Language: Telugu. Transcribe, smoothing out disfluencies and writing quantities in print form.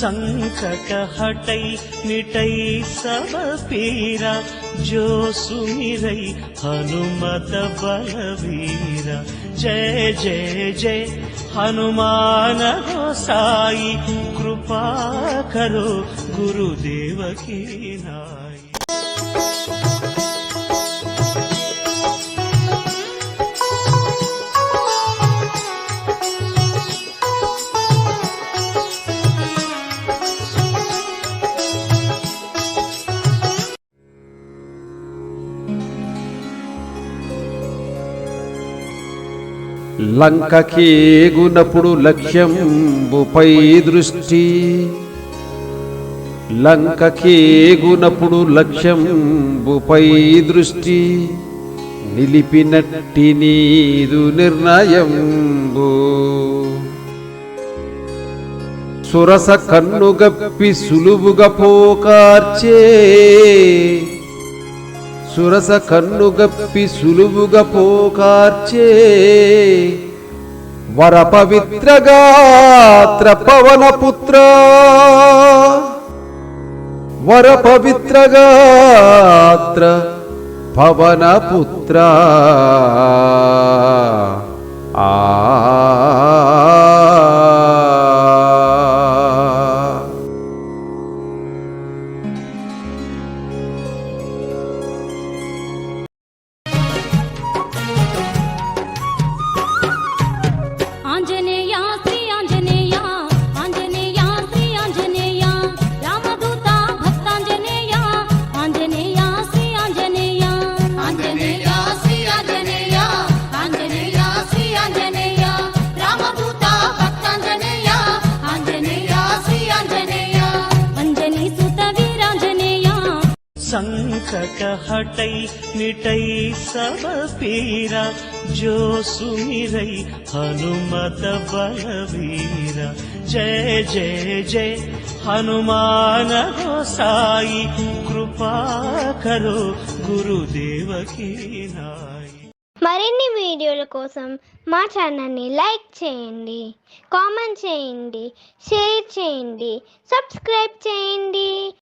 संकट हटई मिटई सब पीरा, जो सुमिरई हनुमत बलवीरा। जय जय जय हनुमान गोसाई, कृपा करो गुरुदेव की नाई। లంకకేగునప్పుడు లక్ష్యంబుపై దృష్టి, లంకకేగునప్పుడు లక్ష్యంబుపై దృష్టి, నిలిపినట్టి నీదు నిర్ణయంబు. సురస కన్నుగప్పి సులువుగా పోకార్చే, సురస కన్నుగప్పి సులువుగా పోకార్చే, వర పవిత్రగాత్ర పవనపుత్ర, వర పవిత్రగాత్ర పవనపుత్ర. ఆ संकट हटई मिटई सब पीरा, जो सुमिरई हनुमत बलवीरा। जय जय जय हनुमान गोसाई, कृपा करो गुरुदेव की नाई। మరిన్ని వీడియోల కోసం మా ఛానల్ని లైక్ చేయండి, కామెంట్ చేయండి, షేర్ చేయండి, సబ్స్క్రైబ్ చేయండి.